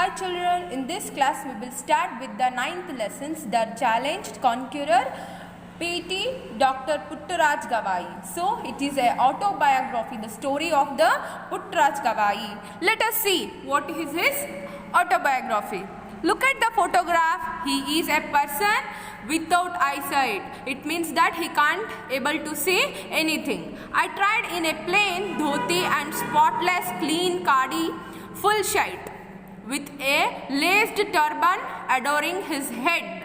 Hi children, in this class we will start with the 9th lessons, The Challenged Conqueror, P.T. Dr. Puttaraj Gavai. So it is an autobiography, the story of the Puttaraj Gavai. Let us see what is his autobiography. Look at the photograph. He is a person without eyesight. It means that he can't able to see anything. I tried in a plain dhoti and spotless clean khadi full shirt with a laced turban adorning his head.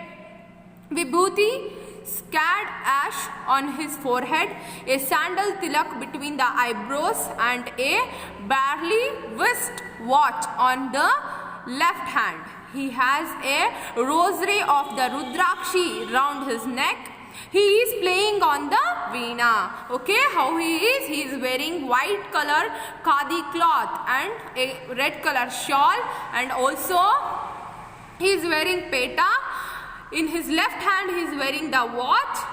Vibhuti scattered ash on his forehead, a sandal tilak between the eyebrows and a barely whisked watch on the left hand. He has a rosary of the Rudrakshi round his neck. He is playing on the veena. Okay, how he is? He is wearing white color khadi cloth and a red color shawl, and also he is wearing peta. In his left hand he is wearing the watch.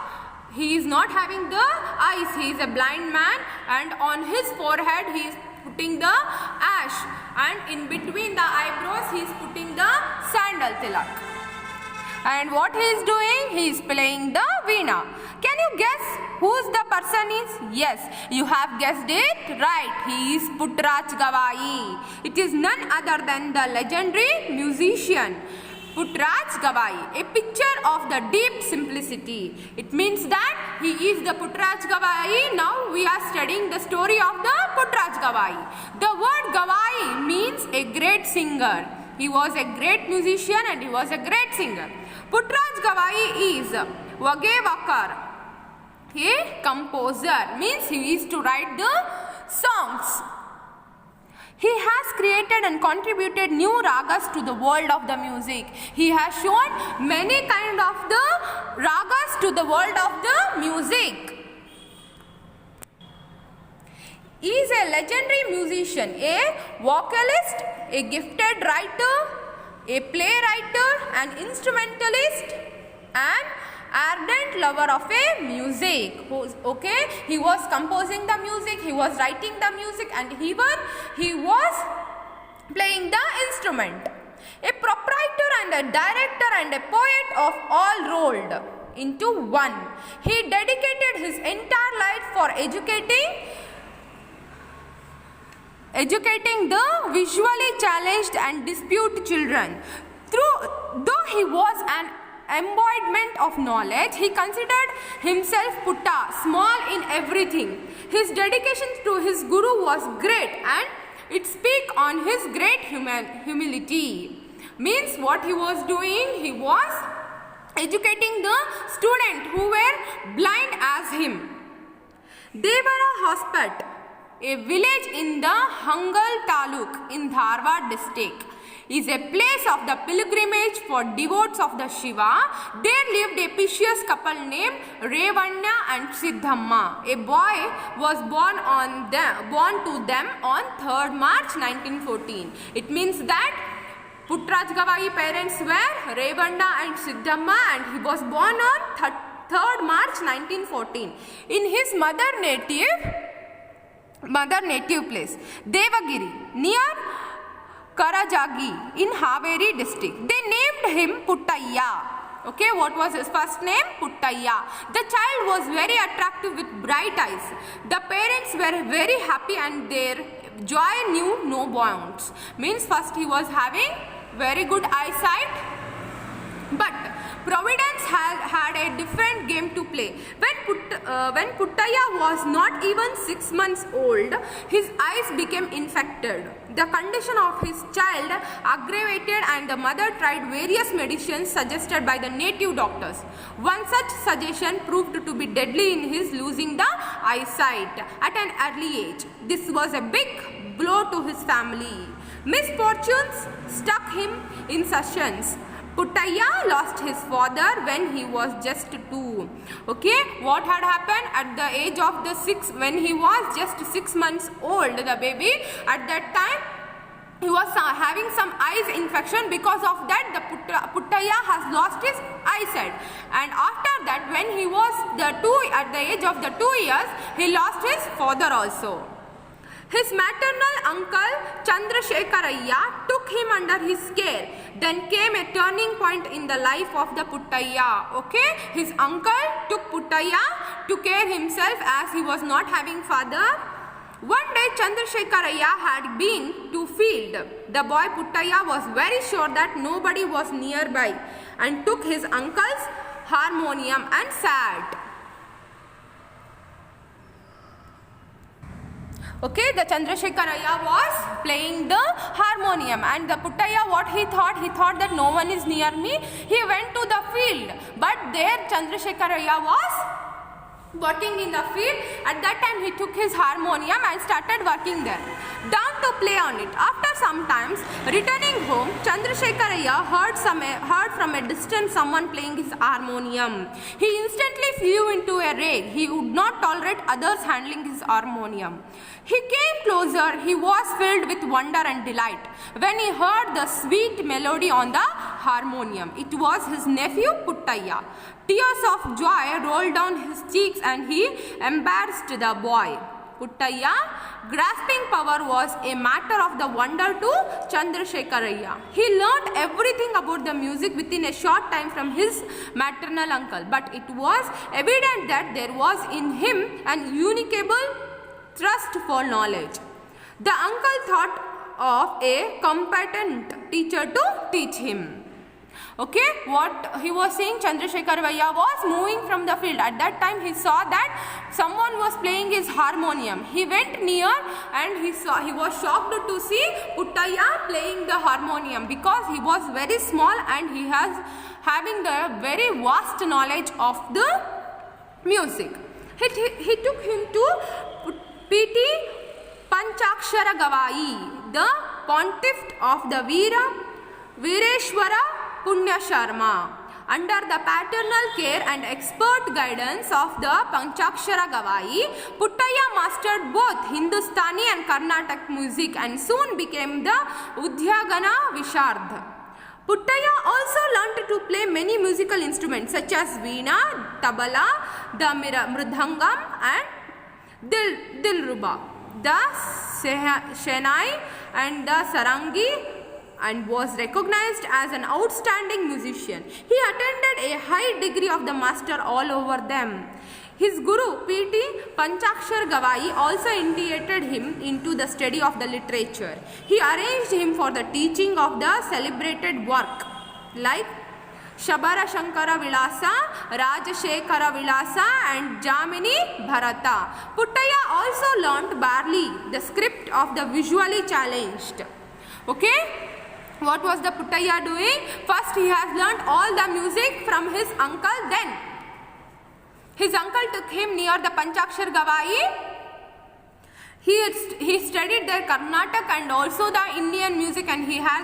He is not having the eyes. He is a blind man, and on his forehead he is putting the ash, and in between the eyebrows he is putting the sandal tilak. And what he is doing? He is playing the veena. Can you guess who the person is? Yes, you have guessed it right. He is Puttaraj Gavai. It is none other than the legendary musician Puttaraj Gavai, a picture of the deep simplicity. It means that he is the Puttaraj Gavai. Now we are studying the story of the Puttaraj Gavai. The word Gavai means a great singer. He was a great musician and he was a great singer. Puttaraj Gavai is Vagevakar, a composer, means he is to write the songs. He has created and contributed new ragas to the world of the music. He has shown many kind of the ragas to the world of the music. He is a legendary musician, a vocalist, a gifted writer, a playwright, an instrumentalist, and ardent lover of a music. Okay, he was composing the music, he was writing the music, and even he was playing the instrument. A proprietor and a director and a poet of all rolled into one. He dedicated his entire life for educating the visually challenged and dispute children. Though he was an embodiment of knowledge, he considered himself Putta, small in everything. His dedication to his guru was great, and it speaks on his great humility. Means what he was doing? He was educating the students who were blind as him. Devara Hospat, a village in the Hangal Taluk in Dharwad district, is a place of the pilgrimage for devotees of the Shiva. There lived a pious couple named Revanna and Siddhamma. A boy was born to them on 3rd March 1914. It means that Puttaraj Gavai parents were Revanna and Siddhamma, and he was born on 3rd March 1914 in his mother native place, Devagiri, near Karajagi in Haveri district. They named him Puttaya. Okay, what was his first name? Puttaya. The child was very attractive with bright eyes. The parents were very happy and their joy knew no bounds. Means first he was having very good eyesight, but Providence had a different game to play. When Puttaya was not even 6 months old, his eyes became infected. The condition of his child aggravated, and the mother tried various medicines suggested by the native doctors. One such suggestion proved to be deadly in his losing the eyesight at an early age. This was a big blow to his family. Misfortunes struck him in sessions. Puttaya lost his father when he was just 2. Okay, what had happened at the age of when he was just 6 months old, the baby, at that time he was having some eyes infection. Because of that, the Puttaya has lost his eyesight, and after that, when he was at the age of the 2 years, he lost his father also. His maternal uncle Chandrasekharaya took him under his care. Then came a turning point in the life of the Puttaya. Okay, his uncle took Puttaya to care himself as he was not having father. One day Chandrasekharaya had been to field. The boy Puttaya was very sure that nobody was nearby and took his uncle's harmonium and sat. Okay, the Chandrasekharaya was playing the harmonium, and the Puttaya, what he thought that no one is near me. He went to the field, but there Chandrasekharaya was working in the field. At that time he took his harmonium and started working there, down to play on it. After some times, returning home, Chandrasekharaya heard from a distance someone playing his harmonium. He instantly flew into a rage. He would not tolerate others handling his harmonium. He came closer. He was filled with wonder and delight when he heard the sweet melody on the harmonium. It was his nephew Puttaya. Tears of joy rolled down his cheeks and he embarrassed the boy. Puttaya, grasping power was a matter of the wonder to Chandrasekharaya. He learnt everything about the music within a short time from his maternal uncle, but it was evident that there was in him an unequable thirst for knowledge. The uncle thought of a competent teacher to teach him. Okay, what he was saying, Chandrasekharaya was moving from the field. At that time he saw that someone was playing his harmonium. He went near and he was shocked to see Puttaya playing the harmonium, because he was very small and he has having the very vast knowledge of the music. He took him to P.T. Panchakshara Gavai, the pontiff of the Vireshwara Punya Sharma. Under the paternal care and expert guidance of the Panchakshara Gavai, Puttaya mastered both Hindustani and Carnatic music and soon became the Udyagana Vishardha. Puttaya also learned to play many musical instruments such as veena, tabla, the mridangam and dilruba, the shehnai and the sarangi, and was recognized as an outstanding musician. He attained a high degree of the master all over them. His guru P.T. Panchakshar Gavai also initiated him into the study of the literature. He arranged him for the teaching of the celebrated work like Shabara Shankara Vilasa, Rajashekara Vilasa and Jamini Bharata. Puttaya also learnt barely the script of the visually challenged. Okay? What was the Puttaya doing? First he has learnt all the music from his uncle. Then his uncle took him near the Panchakshar Gavai. He studied the Carnatic and also the Indian music, and he has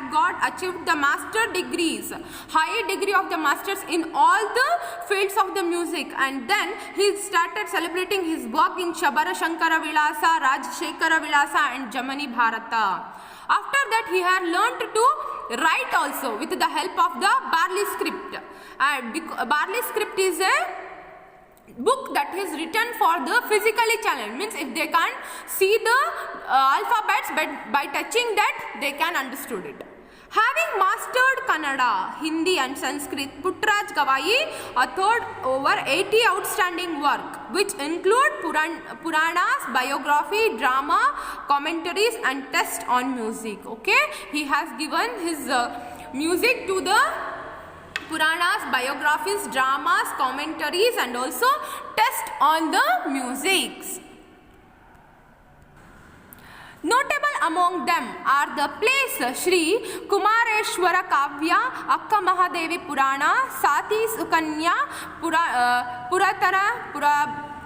achieved the master degrees, high degree of the masters in all the fields of the music. And then he started celebrating his work in Shabara Shankara Vilasa, Rajashekara Vilasa and Jamani Bharata. After that he had learnt to write also with the help of the Barley script. Barley script is a book that is written for the physically challenged, means if they can't see the alphabets, but by touching that they can understood it. Having mastered Kannada, Hindi and Sanskrit, Puttaraj Gavai authored over 80 outstanding work, which include Puranas, biography, drama, commentaries and text on music. Okay, he has given his music to the Puranas, biographies, dramas, commentaries and also test on the musics. Notable among them are the plays Shri Kumareshwara Kavya, Akka Mahadevi Purana, Sati Sukanya, Puratara,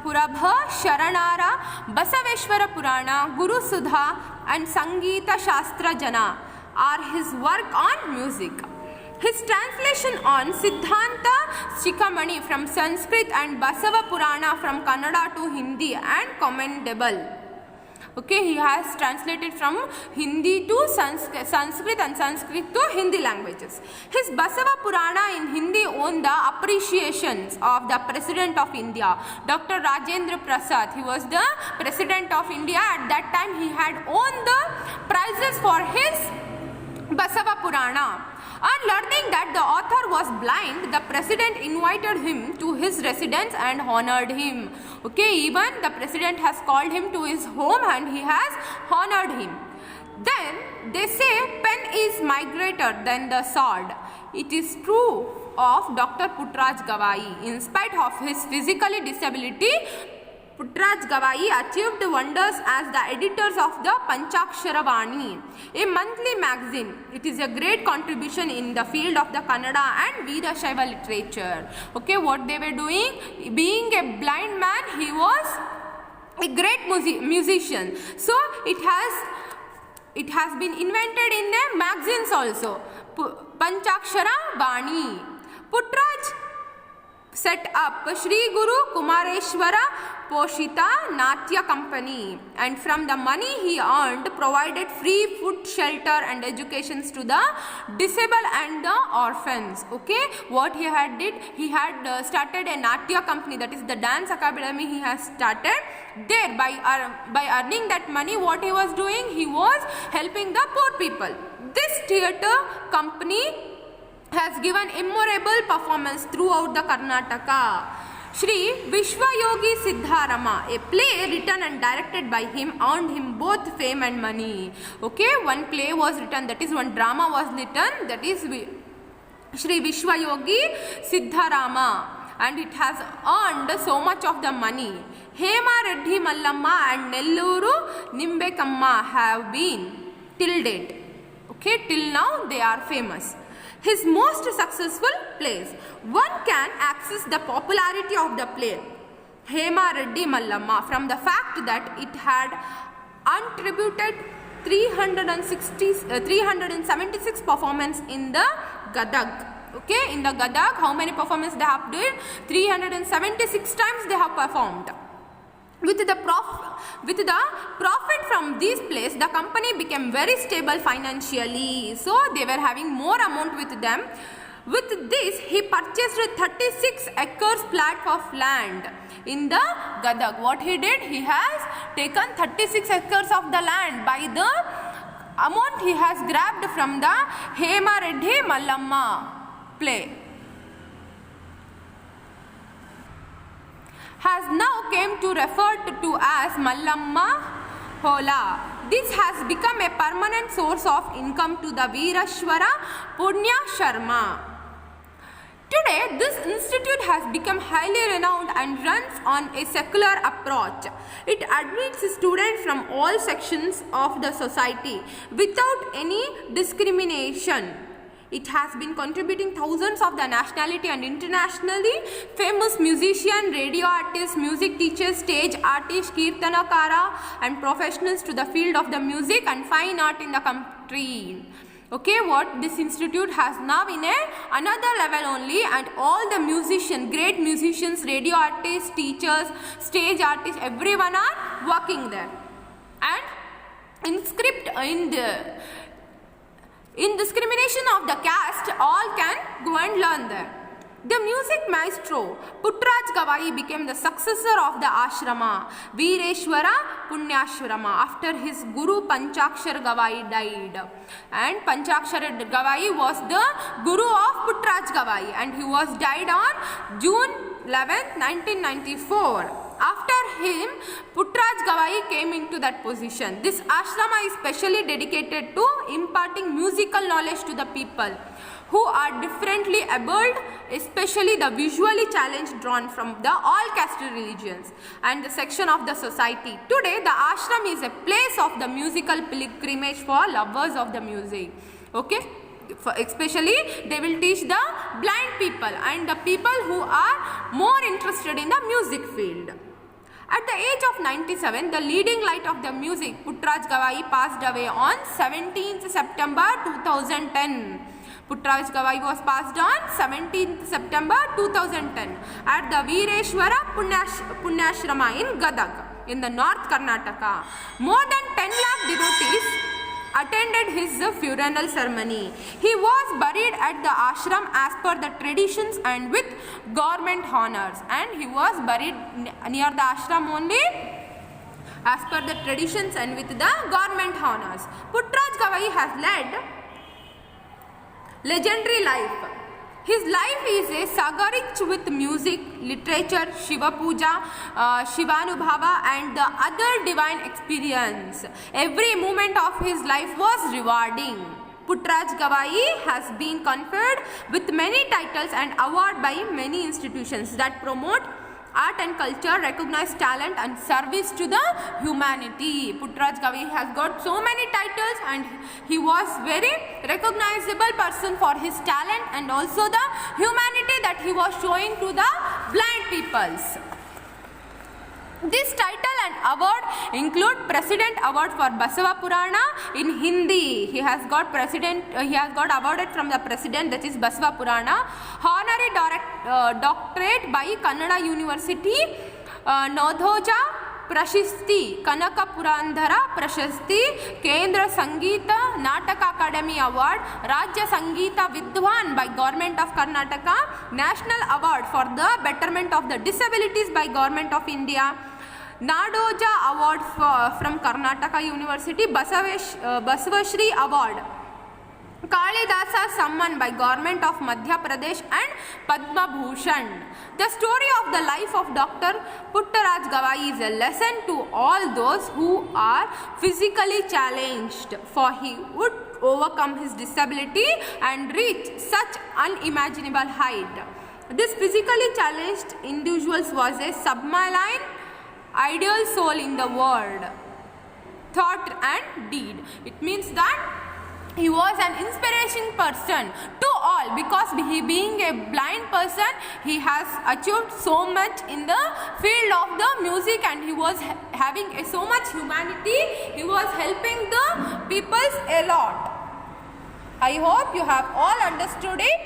Purabha, Sharanara, Basaveshwara Purana, Guru Sudha and Sangeeta Shastra Jana are his work on music. His translation on Siddhanta Shikhamani from Sanskrit and Basava Purana from Kannada to Hindi and commendable. Okay, he has translated from Hindi to Sanskrit and Sanskrit to Hindi languages. His Basava Purana in Hindi won the appreciations of the President of India, Dr. Rajendra Prasad. He was the President of India at that time. He had won the prizes for his Basava Purana. On learning that the author was blind, the president invited him to his residence and honored him. Okay, even the president has called him to his home and he has honored him. Then they say pen is migrator than the sword. It is true of Dr. Puttraj Gavai. In spite of his physical disability, Puttraj Gavai achieved wonders as the editors of the Panchakshara Vani, a monthly magazine. It is a great contribution in the field of the Kannada and Veerashaiva literature. Okay, what they were doing? Being a blind man, he was a great musician. So it has been invented in the magazines also. Panchakshara Vani. Puttraj set up Shri Guru Kumareshwara Poshita Natya Company, and from the money he earned provided free food, shelter and educations to the disabled and the orphans. Okay, what he had did, he had started a Natya Company, that is the dance academy he has started. There by earning that money, what he was doing, he was helping the poor people. This theatre company has given immemorable performance throughout the Karnataka. Shri Vishwayogi Siddharama, a play written and directed by him, earned him both fame and money. Okay, one play was written, that is one drama was written, that is Shri Vishwayogi Siddharama, and it has earned so much of the money. Hema Reddy Mallamma and Nelluru Nimbekamma have been till date. Okay, till now they are famous. His most successful plays. One can access the popularity of the play Hema Reddy Mallamma from the fact that it had attributed 376 performances in the Gadag. Okay, in the Gadag, how many performances they have did? 376 times they have performed. With the profit from these plays, the company became very stable financially. So they were having more amount with them. With this, he purchased 36 acres plat of land in the Gadag. What he did? He has taken 36 acres of the land by the amount he has grabbed from the Hema Reddy Mallamma play. Has now came to referred to as Mallamma Hola. This has become a permanent source of income to the Veerashwara Punya Sharma. Today, this institute has become highly renowned and runs on a secular approach. It admits students from all sections of the society without any discrimination. It has been contributing thousands of the nationality and internationally famous musicians, radio artists, music teachers, stage artists, kirtanakara and professionals to the field of the music and fine art in the country. Okay, what this institute has now in another level only, and all the musicians, great musicians, radio artists, teachers, stage artists, everyone are working there. And in discrimination of the caste, all can go and learn there. The music maestro Puttraj Gavai became the successor of the ashrama Veereshwara Punyashrama after his guru Panchakshara Gavai died. And Panchakshara Gavai was the guru of Puttraj Gavai, and he was died on June 11th, 1994. After him, Puttraj Gavai came into that position. This ashrama is specially dedicated to imparting musical knowledge to the people who are differently abled, especially the visually challenged drawn from the all caste religions and the section of the society. Today, the ashram is a place of the musical pilgrimage for lovers of the music. Okay? Especially they will teach the blind people and the people who are more interested in the music field. At the age of 97, the leading light of the music, Puttraj Gavai, passed away on 17th September 2010. Puttraj Gavai was passed on 17th September 2010 at the Veereshwara Punyashrama in Gadag. in the North Karnataka. More than 10 lakh devotees attended his funeral ceremony. He was buried at the ashram as per the traditions and with government honors. And he was buried near the ashram only as per the traditions and with the government honors. Puttaraj Gavai has led legendary life. His life is a saga rich with music, literature, Shiva Puja, Shivanubhava and the other divine experience. Every moment of his life was rewarding. Puttaraj Gavai has been conferred with many titles and awards by many institutions that promote art and culture, recognize talent and service to the humanity. Puttaraj Gavai has got so many titles and he was very recognizable person for his talent and also the humanity that he was showing to the blind peoples. This title and award include President Award for Basava Purana in Hindi. He has got awarded from the President, that is Basava Purana. Honorary doctorate by Kannada University, Nodhoja Prashasti, Kanaka Purandhara Prashasti, Kendra Sangeeta Nataka Academy Award, Rajya Sangeeta Vidwan by Government of Karnataka, National Award for the Betterment of the Disabilities by Government of India, Nadoja Award from Karnataka University, Basavashri Award, Kalidasa Samman by Government of Madhya Pradesh and Padma Bhushan. The story of the life of Dr. Puttaraj Gavai is a lesson to all those who are physically challenged, for he would overcome his disability and reach such unimaginable height. This physically challenged individual was a sublime ideal soul in the world, thought and deed. It means that he was an inspiration person to all, because he being a blind person, he has achieved so much in the field of the music and he was having so much humanity. He was helping the peoples a lot. I hope you have all understood it,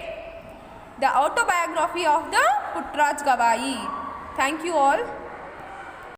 the autobiography of the Puttaraj Gavai. Thank you all.